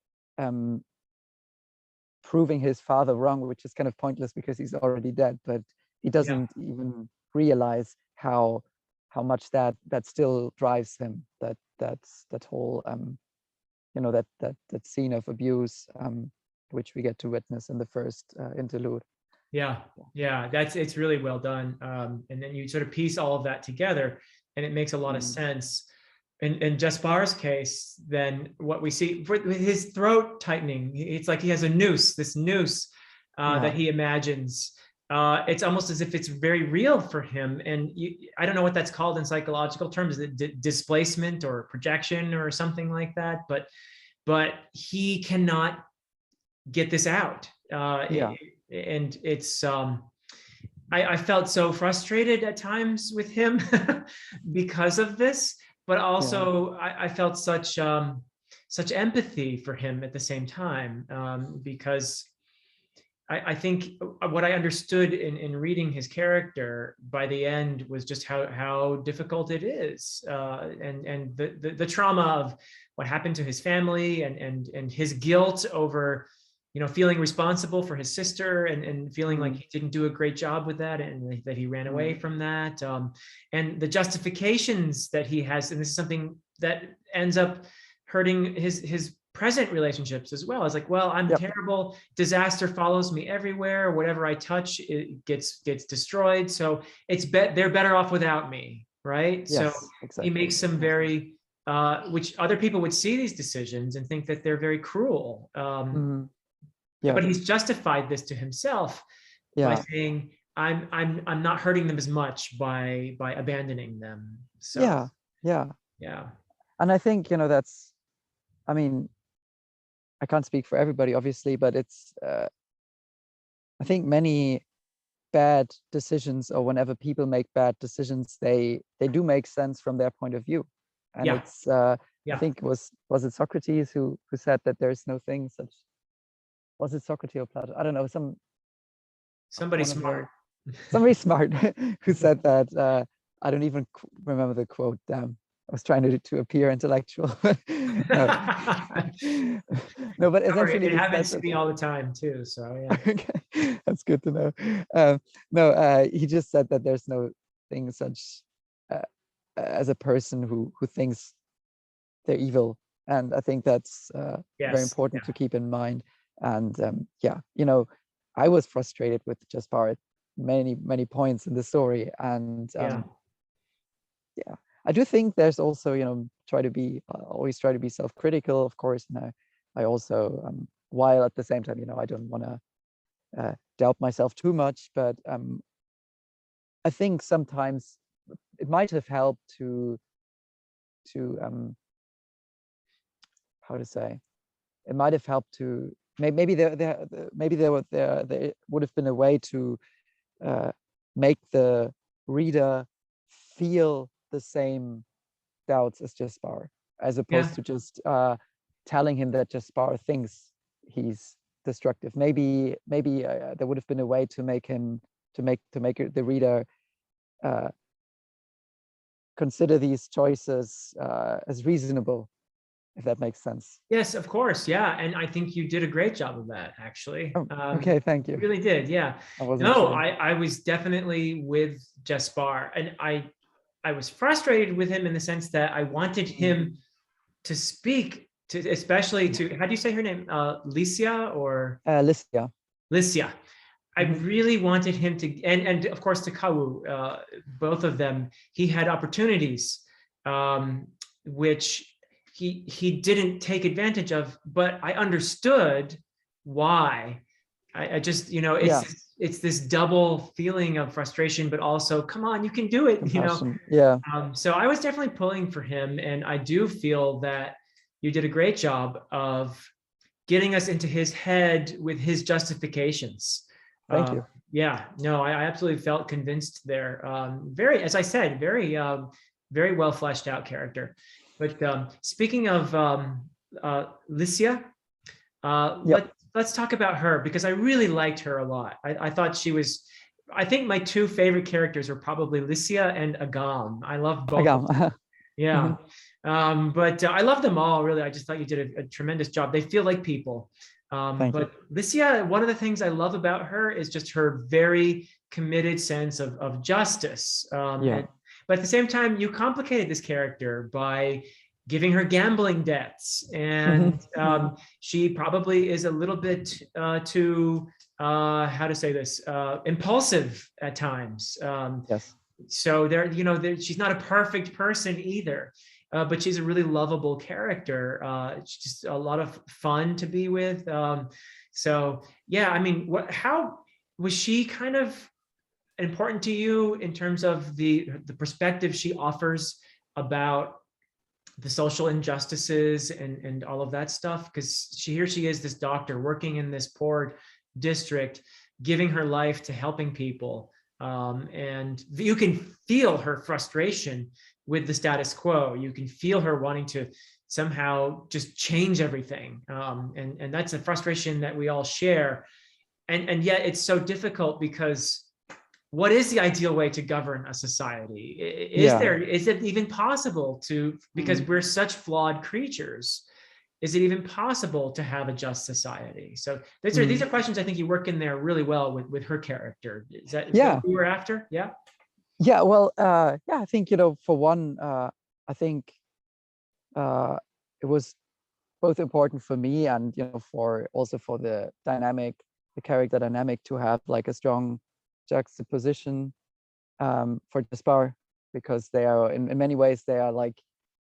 proving his father wrong, which is kind of pointless because he's already dead, but he doesn't even realize how much that still drives him, that whole you know, that scene of abuse which we get to witness in the first interlude. It's really well done. And then you sort of piece all of that together, and it makes a lot of sense. In Jaspar's case, then what we see with his throat tightening, it's like he has a noose, that he imagines. It's almost as if it's very real for him. And I don't know what that's called in psychological terms, displacement or projection or something like that. But he cannot get this out. And it's I felt so frustrated at times with him because of this, but also I felt such empathy for him at the same time, because I think what I understood in reading his character by the end was just how difficult it is, and the trauma of what happened to his family, and his guilt over, you know, feeling responsible for his sister, and feeling like he didn't do a great job with that, and that he ran away from that, and the justifications that he has. And this is something that ends up hurting his present relationships as well. It's like, well, I'm terrible, disaster follows me everywhere, whatever I touch, it gets destroyed, so they're better off without me, right? So exactly. He makes some very which other people would see these decisions and think that they're very cruel, but he's justified this to himself by saying, I'm not hurting them as much by abandoning them. So and I think, you know, that's, I mean, I can't speak for everybody, obviously, but it's I think many bad decisions, or whenever people make bad decisions, they do make sense from their point of view. And it's I think was it Socrates who said that there's no thing such, was it Socrates or Plato? I don't know, somebody smart. Somebody smart who said that. I don't even remember the quote. Damn. was trying to appear intellectual. No. No, but essentially It he happens said to me all the time too. So yeah. Okay, that's good to know. No, he just said that there's no thing such as a person who thinks they're evil, and I think that's very Yes. important to keep in mind. And yeah, I was frustrated with Jaspar at many points in the story, and Yeah. yeah, I do think there's also always try to be self-critical, of course, and I also while at the same time, I don't want to doubt myself too much, but I think sometimes it might have helped to how to say, it might have helped to maybe there would have been a way to make the reader feel the same doubts as Jaspar, as Yeah. opposed to just telling him that Jaspar thinks he's destructive. Maybe there would have been a way to make the reader consider these choices as reasonable, if that makes sense. Yes, of course. Yeah. And I think you did a great job of that, actually. Oh, okay, thank You you. really did. Yeah. I wasn't No, sure. I was definitely with Jaspar, and I was frustrated with him in the sense that I wanted him to speak to, especially to, how do you say her name? Licia or Licia. Licia. I Mhm. really wanted him to, and of course to Kawu, both of them, he had opportunities, which he didn't take advantage of, but I understood why. I just, Yeah, it's this double feeling of frustration, but also, come on, you can do it, compassion. Yeah, So I was definitely pulling for him, and I do feel that you did a great job of getting us into his head with his justifications. thank you. Yeah, no, I absolutely felt convinced there. Very, as I said, very well fleshed out character. But speaking of Licia, Yep. let's talk about her, because I really liked her a lot. I thought she was. I think my two favorite characters are probably Licia and Agam. I love both of them. Again. Yeah. But I love them all, really. I just thought you did a tremendous job. They feel like people. Thank you. But Licia, one of the things I love about her is just her very committed sense of justice. Yeah. But at the same time, you complicated this character by giving her gambling debts. And she probably is a little bit too, how to say this, impulsive at times. Yes. So she's not a perfect person either, but she's a really lovable character. It's just a lot of fun to be with. So yeah, I mean, how was she kind of important to you in terms of the perspective she offers about the social injustices and all of that stuff? Because here she is, this doctor working in this poor district, giving her life to helping people. And you can feel her frustration with the status quo. You can feel her wanting to somehow just change everything. And that's a frustration that we all share. And yet it's so difficult, because what is the ideal way to govern a society? Is it even possible to, because we're such flawed creatures, is it even possible to have a just society? So these are questions I think you work in there really well with her character. Is that what you were after? Yeah. Yeah. Well, yeah, I think, for one, I think it was both important for me and, for the character dynamic, to have like a strong juxtaposition for Jaspar, because they are in many ways they are like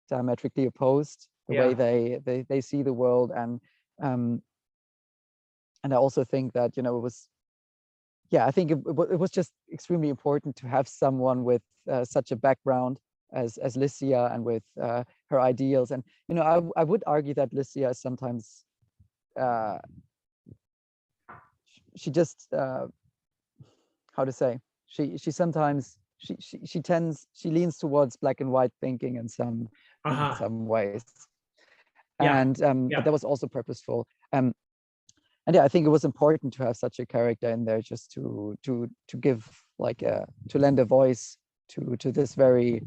diametrically opposed, the way they see the world. And I also think that, it was, I think it was just extremely important to have someone with such a background as Licia, and with her ideals. And I would argue that Licia is sometimes she just how to say, she sometimes she leans towards black and white thinking in some ways. And but that was also purposeful. And yeah, I think it was important to have such a character in there, just to give like to lend a voice to this very,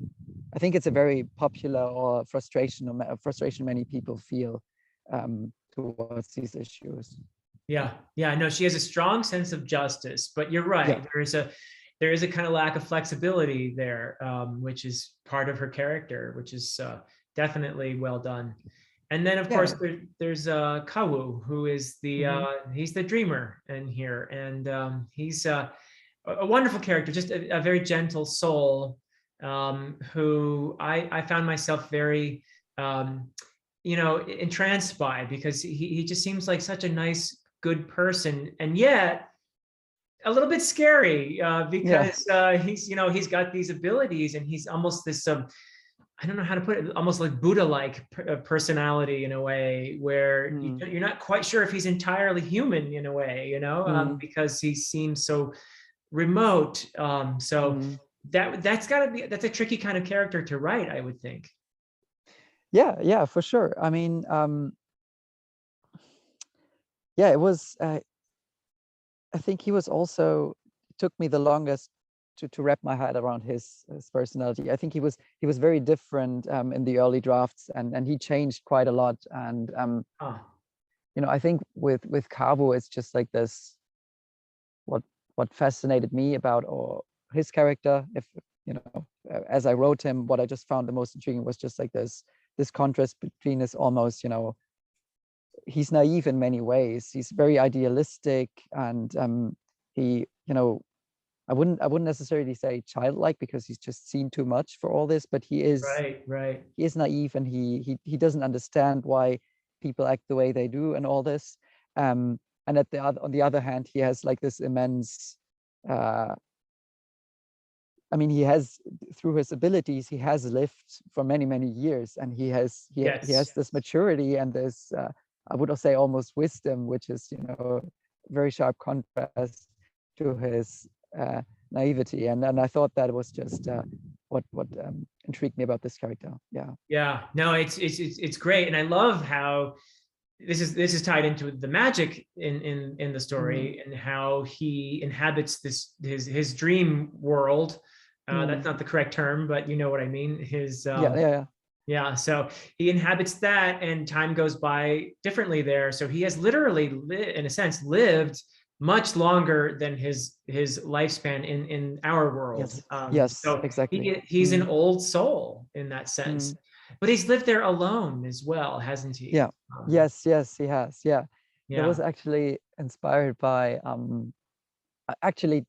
I think it's a very popular or frustration many people feel towards these issues. Yeah, yeah, no, she has a strong sense of justice, but you're right. Yeah. There is a kind of lack of flexibility there, which is part of her character, which is definitely well done. And then, of course, there's Kawu, who is he's the dreamer in here, and he's a wonderful character, just a very gentle soul, who I found myself very, entranced by, because he just seems like such a nice, good person, and yet a little bit scary, because he's got these abilities, and he's almost this I don't know how to put it, almost like Buddha-like personality in a way, where you're not quite sure if he's entirely human in a way, because he seems so remote. That's a tricky kind of character to write, I would think. Yeah, for sure. I mean, it was. I think he was also, it took me the longest to wrap my head around his personality. I think he was very different in the early drafts, and he changed quite a lot. And I think with Kawu, it's just like this. What fascinated me about his character, as I wrote him, what I just found the most intriguing was just like this contrast between this almost, he's naive in many ways. He's very idealistic, and he, I wouldn't necessarily say childlike, because he's just seen too much for all this, but he is right. He is naive, and he doesn't understand why people act the way they do and all this. And on the other hand, he has like this immense. I mean, he has, through his abilities, he has lived for many years, and he has this maturity and this, I would say, almost wisdom, which is, very sharp contrast to his naivety. And I thought that was just what intrigued me about this character. Yeah, no, it's great, and I love how this is tied into the magic in the story, and how he inhabits his dream world. That's not the correct term, but you know what I mean. Yeah, so he inhabits that, and time goes by differently there. So he has literally, in a sense, lived much longer than his lifespan in our world. Yes, so exactly. He's an old soul in that sense, but he's lived there alone as well, hasn't he? Yeah. Yes, he has. Yeah. Yeah. That was actually inspired by actually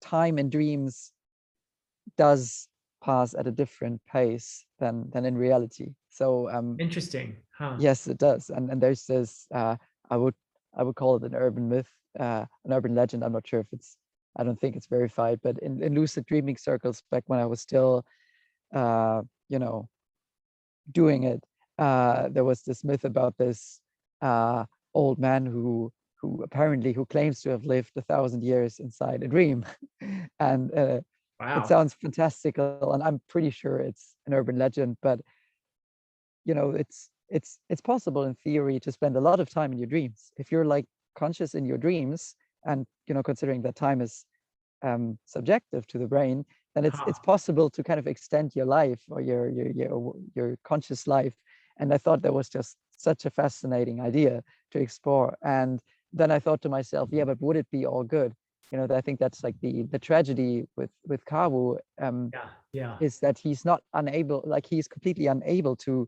time in dreams does pass at a different pace than in reality. So interesting, huh? Yes, it does. And there's this I would call it an urban myth, an urban legend. I'm not sure if I don't think it's verified, but in lucid dreaming circles, back when I was still doing it, there was this myth about this old man who claims to have lived 1,000 years inside a dream. And wow, it sounds fantastical, and I'm pretty sure it's an urban legend, but it's possible in theory to spend a lot of time in your dreams if you're like conscious in your dreams, and considering that time is subjective to the brain, then it's possible to kind of extend your life, or your conscious life. And I thought that was just such a fascinating idea to explore. And then I thought to myself, yeah, but would it be all good? I think that's like the tragedy with Kawu, is that he's not unable, like he's completely unable to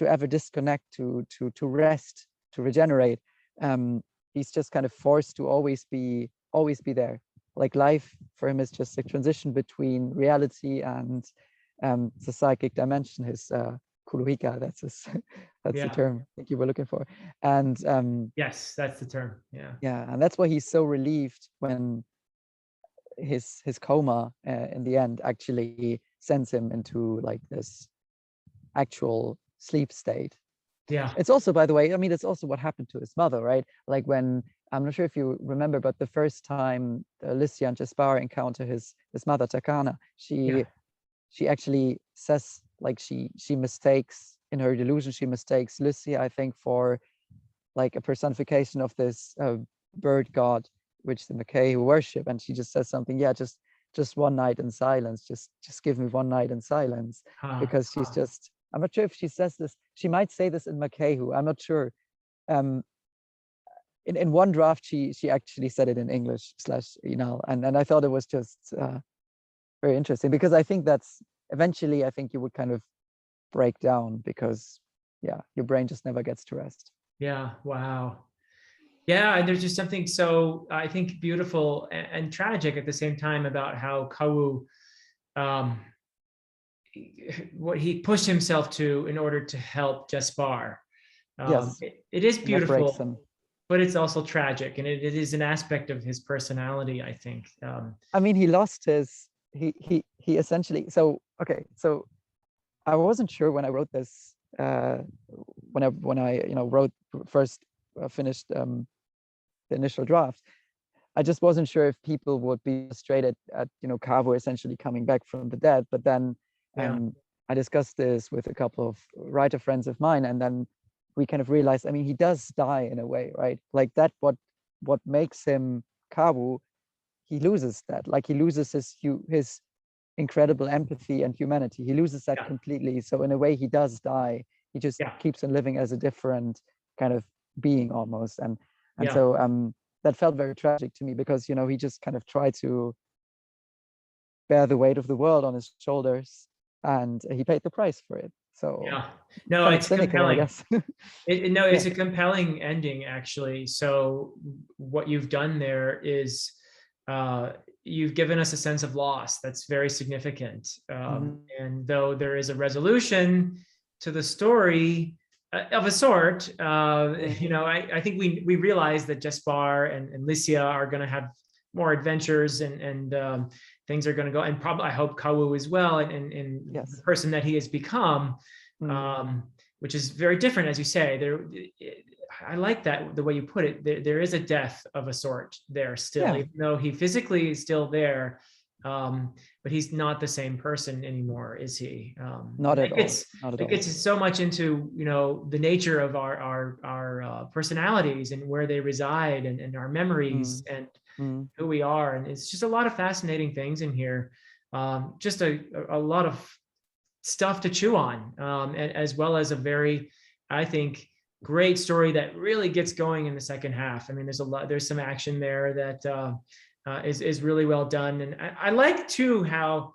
ever disconnect, to rest, to regenerate. He's just kind of forced to always be there. Like life for him is just a transition between reality and the psychic dimension, his kuluhika. That's the term I think you were looking for. And yes, that's the term. And that's why he's so relieved when his coma in the end actually sends him into like this actual sleep state. It's also, by the way, I mean, it's also what happened to his mother, right? Like when, I'm not sure if you remember, but the first time Alicia and Jaspar encounter his mother Takana, she actually says, like, she mistakes, in her delusion, she mistakes Lucia, I think, for like a personification of this bird god, which the Mackay worship, and she just says something, just just one night in silence, just give me one night in silence, because she's just, I'm not sure if she says this, she might say this in Makehu, I'm not sure. In one draft, she actually said it in English / and I thought it was just very interesting, because I think that's eventually, I think you would kind of break down, because yeah, your brain just never gets to rest. Yeah, wow. Yeah, and there's just something so, I think, beautiful and tragic at the same time about how Kawu, what he pushed himself to in order to help Jaspar. Yes, it is and that breaks beautiful, him. but it's also tragic, and it is an aspect of his personality, I think. I mean, he lost his, he essentially, so okay, so I wasn't sure when I wrote this, when I wrote first, finished the initial draft. I just wasn't sure if people would be frustrated at Kawu essentially coming back from the dead. But then I discussed this with a couple of writer friends of mine, and then we kind of realized, I mean, he does die in a way, right? Like that, what makes him Kawu, he loses that. Like he loses his incredible empathy and humanity. He loses that completely. So in a way, he does die. He just keeps on living as a different kind of being almost. And so that felt very tragic to me, because he just kind of tried to bear the weight of the world on his shoulders, and he paid the price for it. So no, kind of it's cynical, compelling. I guess. It's a compelling ending, actually. So what you've done there is you've given us a sense of loss that's very significant. And though there is a resolution to the story of a sort, I think we realize that Jaspar and Licia are going to have more adventures, and things are going to go, and probably I hope Kawu as well, and the person that he has become, which is very different, as you say. I like that, the way you put it. There is a death of a sort there still, even though he physically is still there, but he's not the same person anymore, is he? Not at all. It gets so much into the nature of our personalities and where they reside, and our memories and who we are, and it's just a lot of fascinating things in here. Just a lot of stuff to chew on, and as well as a very, I think, great story that really gets going in the second half. I mean, there's some action there that is really well done. And I like too how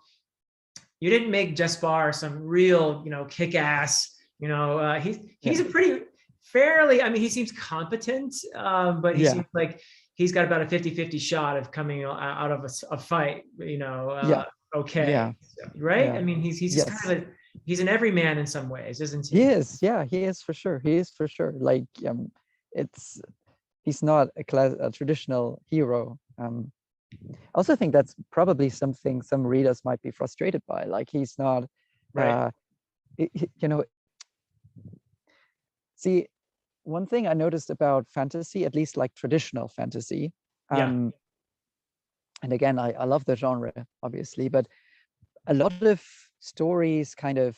you didn't make Jaspar some real, kick-ass, he's a pretty fairly, I mean, he seems competent, but he seems like he's got about a 50-50 shot of coming out of a fight, okay. Right? I mean, he's just kind of he's an everyman in some ways, isn't he? He is, he is for sure. Like, he's not a traditional hero. I also think that's probably something some readers might be frustrated by. Like, he's not, see, one thing I noticed about fantasy, at least like traditional fantasy, and again, I love the genre, obviously, but a lot of stories kind of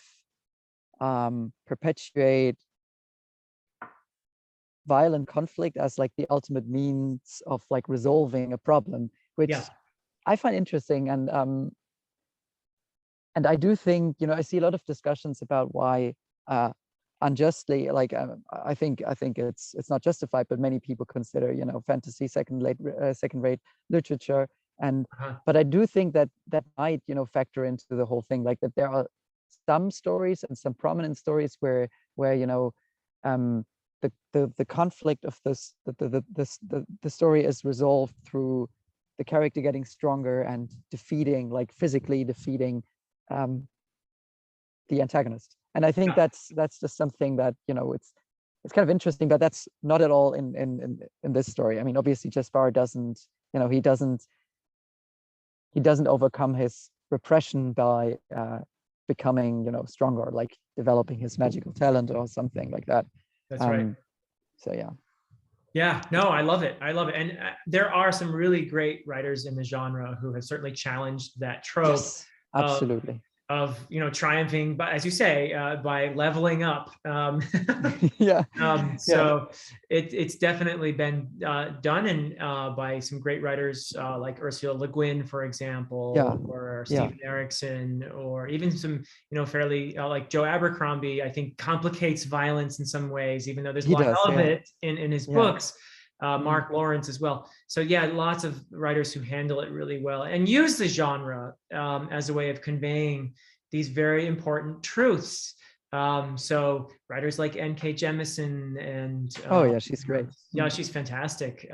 perpetuate violent conflict as like the ultimate means of like resolving a problem, which I find interesting. And I do think, I see a lot of discussions about why unjustly, like I think it's not justified, but many people consider fantasy second-rate literature. And but I do think that might factor into the whole thing, like that there are some stories and some prominent stories where the conflict of the story is resolved through the character getting stronger and physically defeating the antagonist. And I think that's just something that it's kind of interesting, but that's not at all in this story. I mean, obviously Jaspar doesn't he doesn't overcome his repression by becoming stronger, like developing his magical talent or something like that. That's right. So no, I love it. And there are some really great writers in the genre who have certainly challenged that trope. Yes, absolutely. triumphing, but as you say, by leveling up. Yeah, yeah, So it's definitely been done, and by some great writers like Ursula Le Guin, for yeah, example, or yeah. Stephen Erickson, or even some fairly like Joe Abercrombie. I think complicates violence in some ways, even though there's a He lot does. of Yeah, it in his yeah. books. Mark Lawrence as well. So yeah, lots of writers who handle it really well and use the genre as a way of conveying these very important truths. So writers like N.K. Jemisin and Oh yeah, she's great. yeah, she's fantastic.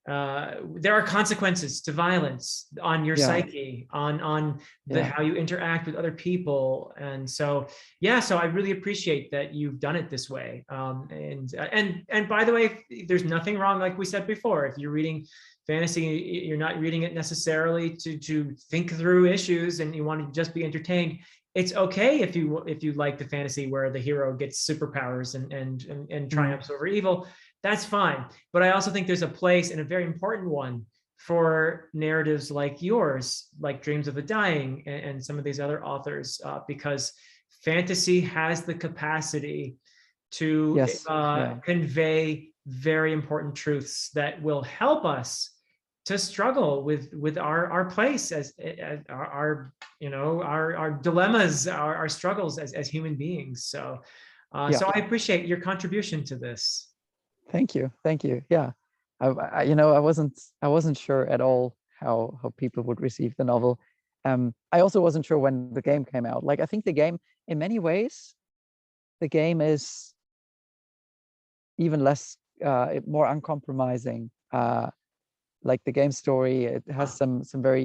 There are consequences to violence on your Yeah, psyche, on yeah. how you interact with other people, and so yeah. So I really appreciate that you've done it this way. And by the way, there's nothing wrong, like we said before. If you're reading fantasy, you're not reading it necessarily to think through issues, and you want to just be entertained. It's okay if you like the fantasy where the hero gets superpowers and triumphs over evil. That's fine. But I also think there's a place, and a very important one, for narratives like yours, like Dreams of the Dying and some of these other authors, because fantasy has the capacity to Yes. Yeah. convey very important truths that will help us to struggle with our place as our our dilemmas, our struggles as human beings. So Yeah. so I appreciate your contribution to this. Thank you. Thank you. Yeah. I wasn't sure at all how people would receive the novel. I also wasn't sure when the game came out. Like, I think the game, in many ways, the game is even less, more uncompromising. Like the game story, it has some very,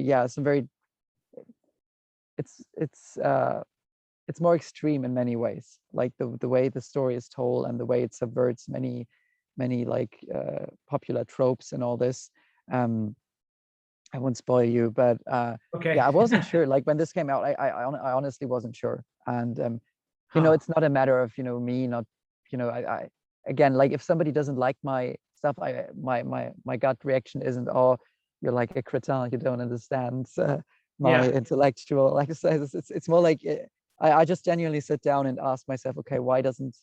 it's more extreme in many ways. Like the way the story is told and the way it subverts many like popular tropes and all this. I won't spoil you, but Okay. yeah, I wasn't sure. Like when this came out, I honestly wasn't sure. And Huh. it's not a matter of me not, I again, like if somebody doesn't like my stuff, my gut reaction isn't, oh, you're like a cretin, you don't understand my Yeah. intellectual exercises. It's more like I just genuinely sit down and ask myself, okay, why doesn't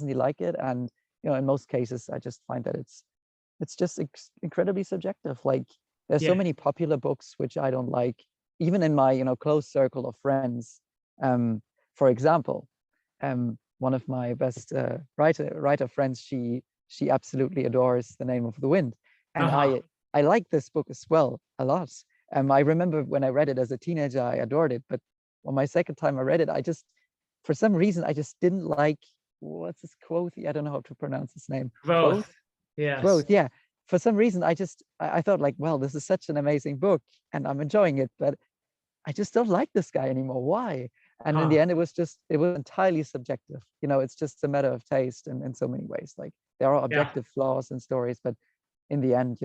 he like it? And in most cases, I just find that it's just incredibly subjective. Like there's so Yeah. many popular books which I don't like, even in my close circle of friends. For example, one of my best writer friends, she absolutely adores The Name of the Wind, and Uh-huh. I like this book as well a lot. I remember when I read it as a teenager, I adored it, but on my second time I read it, for some reason I just didn't like, what's this quote? I don't know how to pronounce his name. Both. Yes. Quoth, yeah. For some reason, I thought like, well, this is such an amazing book, and I'm enjoying it, but I just don't like this guy anymore. Why? And in the Huh. end, it was entirely subjective. It's just a matter of taste in so many ways. Like there are Yeah. objective flaws in stories, but in the end,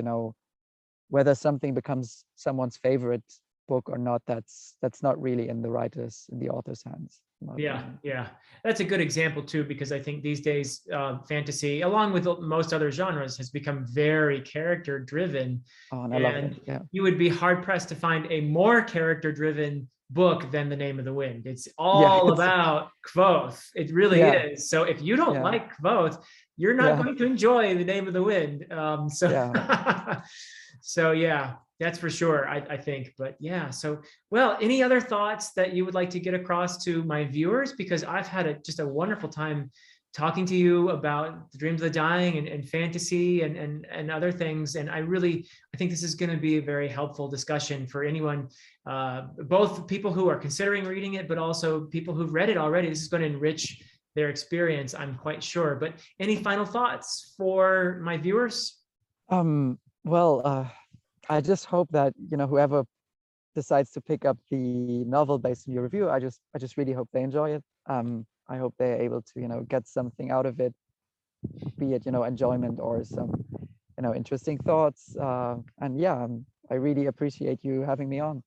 whether something becomes someone's favorite book or not, that's not really in the author's hands, in my Yeah, opinion. yeah, that's a good example too, because I think these days fantasy, along with most other genres, has become very character driven, Oh, and I love it. and Yeah. you would be hard pressed to find a more character driven book than The Name of the Wind. It's Yeah. all about Kvothe. It really Yeah. is. So if you don't Yeah. like Kvothe, you're not Yeah. going to enjoy The Name of the Wind. Yeah. So yeah, that's for sure. I think, but yeah. So well, any other thoughts that you would like to get across to my viewers? Because I've had just a wonderful time talking to you about the Dreams of the Dying and fantasy and other things. And I think this is going to be a very helpful discussion for anyone, both people who are considering reading it, but also people who've read it already. This is going to enrich their experience, I'm quite sure. But any final thoughts for my viewers? Well, I just hope that whoever decides to pick up the novel based on your review, I just really hope they enjoy it. I hope they're able to get something out of it, be it enjoyment or some interesting thoughts. And yeah, I really appreciate you having me on.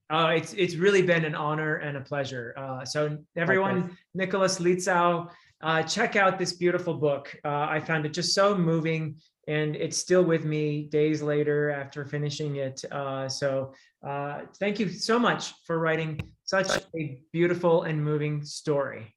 It's really been an honor and a pleasure. So everyone, Likewise. Nicolas Lietzau, check out this beautiful book. I found it just so moving and it's still with me days later after finishing it. So thank you so much for writing such a beautiful and moving story.